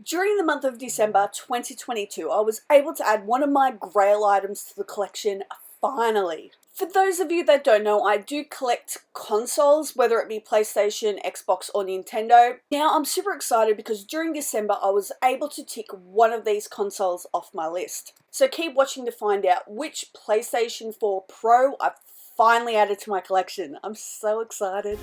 During the month of December 2022, I was able to add one of my GRAIL items to the collection, finally. For those of you that don't know, I do collect consoles, whether it be PlayStation, Xbox, or Nintendo. Now, I'm super excited because during December, I was able to tick one of these consoles off my list. So keep watching to find out which PlayStation 4 Pro I've finally added to my collection. I'm so excited.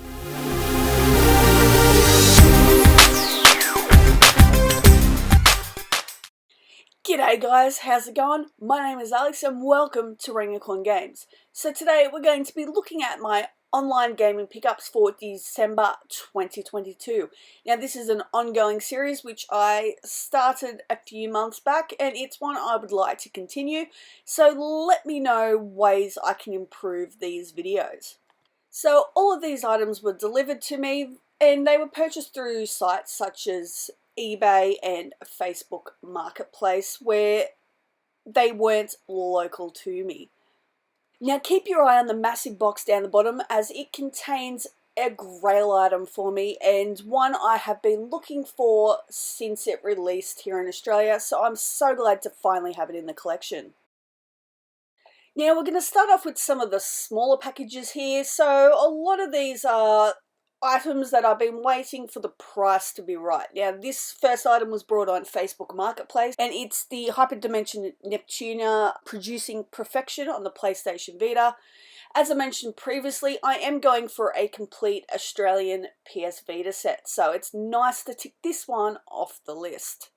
G'day guys, how's it going? My name is Alex and welcome to Rangacorn Games. So today we're going to be looking at my online gaming pickups for December 2022. Now this is an ongoing series which I started a few months back and it's one I would like to continue. So let me know ways I can improve these videos. So all of these items were delivered to me and they were purchased through sites such as eBay and Facebook Marketplace where they weren't local to me. Now keep your eye on the massive box down the bottom as it contains a GRAIL item for me and one I have been looking for since it released here in Australia, so I'm so glad to finally have it in the collection. Now we're going to start off with some of the smaller packages here. So a lot of these are items that I've been waiting for the price to be right. Now this first item was brought on Facebook Marketplace and it's the Hyperdimension Neptuna Producing Perfection on the PlayStation Vita. As I mentioned previously, I am going for a complete Australian PS Vita set, so it's nice to tick this one off the list.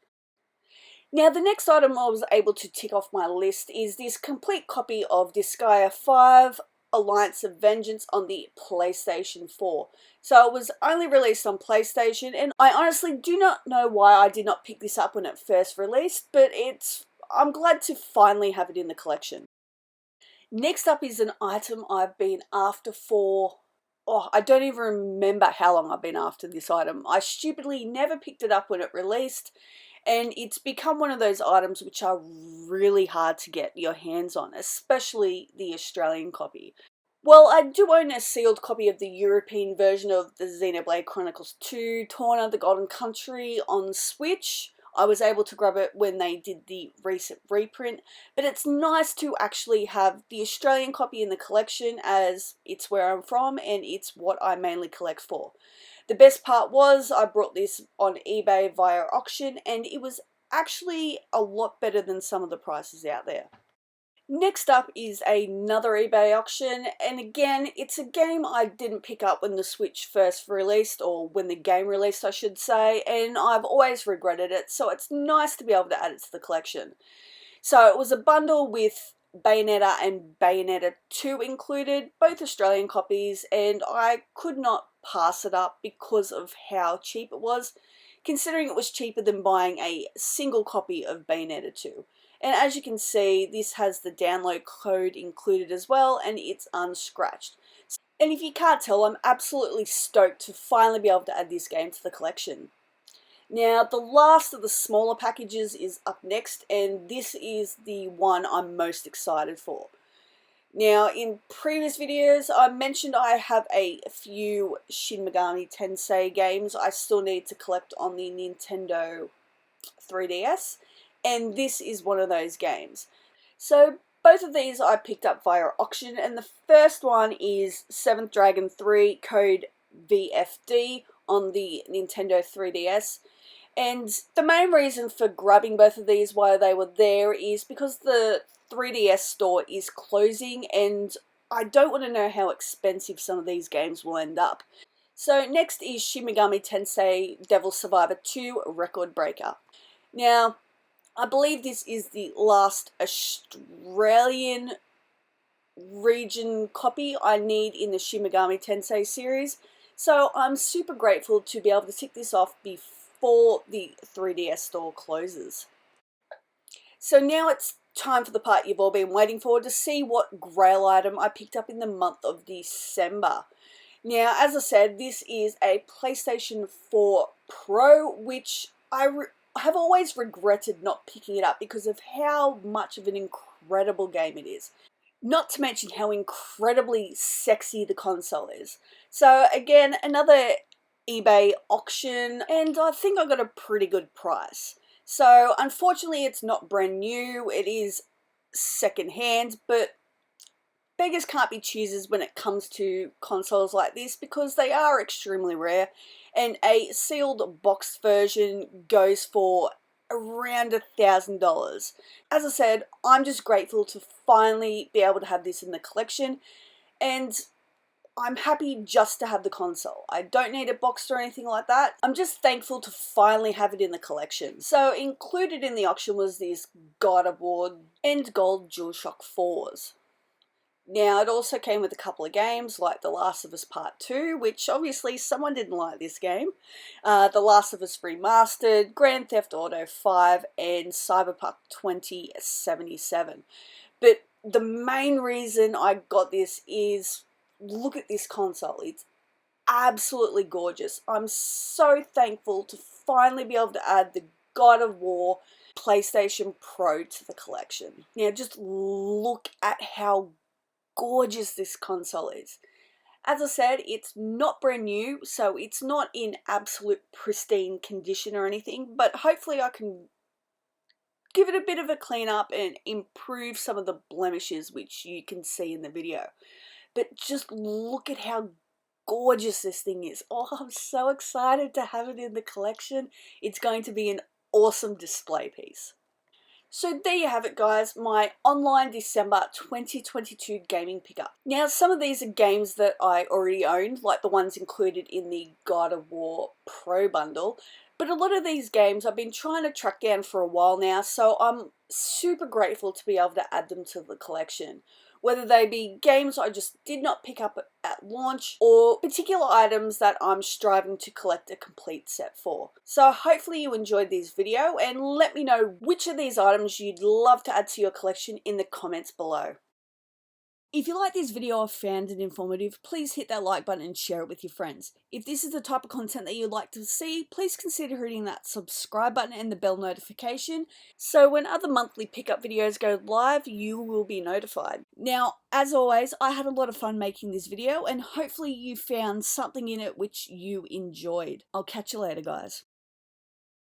Now the next item I was able to tick off my list is this complete copy of Disgaea 5 Alliance of Vengeance on the PlayStation 4. So it was only released on PlayStation and I honestly do not know why I did not pick this up when it first released, but I'm glad to finally have it in the collection. Next up is an item I've been after for, I don't even remember how long I've been after this item. I stupidly never picked it up when it released. And it's become one of those items which are really hard to get your hands on, especially the Australian copy. Well, I do own a sealed copy of the European version of the Xenoblade Chronicles 2, Torna the Golden Country on Switch. I was able to grab it when they did the recent reprint, but it's nice to actually have the Australian copy in the collection as it's where I'm from and it's what I mainly collect for. The best part was I brought this on eBay via auction and it was actually a lot better than some of the prices out there. Next up is another eBay auction, and again it's a game I didn't pick up when the Switch first released, or when the game released I should say, and I've always regretted it, so it's nice to be able to add it to the collection. So it was a bundle with Bayonetta and Bayonetta 2 included, both Australian copies, and I could not pass it up because of how cheap it was, considering it was cheaper than buying a single copy of Bayonetta 2. And as you can see, this has the download code included as well, and it's unscratched. And if you can't tell, I'm absolutely stoked to finally be able to add this game to the collection. Now, the last of the smaller packages is up next, and this is the one I'm most excited for. Now, in previous videos, I mentioned I have a few Shin Megami Tensei games I still need to collect on the Nintendo 3DS, and this is one of those games. So, both of these I picked up via auction, and the first one is 7th Dragon 3 code VFD on the Nintendo 3DS. And the main reason for grabbing both of these while they were there is because the 3DS store is closing and I don't want to know how expensive some of these games will end up. So next is Shin Megami Tensei Devil Survivor 2 Record Breaker. Now, I believe this is the last Australian region copy I need in the Shin Megami Tensei series, so I'm super grateful to be able to tick this off before the 3DS store closes. So now it's time for the part you've all been waiting for, to see what GRAIL item I picked up in the month of December. Now, as I said, this is a PlayStation 4 Pro, which I have always regretted not picking it up because of how much of an incredible game it is. Not to mention how incredibly sexy the console is. So again, another eBay auction, and I think I got a pretty good price. So unfortunately it's not brand new, it is second hand, but beggars can't be choosers when it comes to consoles like this because they are extremely rare, and a sealed boxed version goes for around $1,000. As I said, I'm just grateful to finally be able to have this in the collection, and I'm happy just to have the console. I don't need it boxed or anything like that. I'm just thankful to finally have it in the collection. So included in the auction was these God of War End Gold DualShock 4s. Now, it also came with a couple of games like The Last of Us Part 2, which obviously someone didn't like this game, The Last of Us Remastered, Grand Theft Auto 5, and Cyberpunk 2077. But the main reason I got this is, look at this console. It's absolutely gorgeous. I'm so thankful to finally be able to add the God of War PlayStation Pro to the collection. Now, just look at how gorgeous this console is. As I said, it's not brand new, so it's not in absolute pristine condition or anything, but hopefully I can give it a bit of a clean up and improve some of the blemishes which you can see in the video. But just look at how gorgeous this thing is. Oh, I'm so excited to have it in the collection. It's going to be an awesome display piece. So there you have it, guys, my online December 2022 gaming pickup. Now, some of these are games that I already owned, like the ones included in the God of War Pro bundle, but a lot of these games I've been trying to track down for a while now, so I'm super grateful to be able to add them to the collection. Whether they be games I just did not pick up at launch, or particular items that I'm striving to collect a complete set for. So hopefully you enjoyed this video, and let me know which of these items you'd love to add to your collection in the comments below. If you like this video or found it informative, please hit that like button and share it with your friends. If this is the type of content that you'd like to see, please consider hitting that subscribe button and the bell notification, so when other monthly pickup videos go live, you will be notified. Now, as always, I had a lot of fun making this video, and hopefully you found something in it which you enjoyed. I'll catch you later, guys.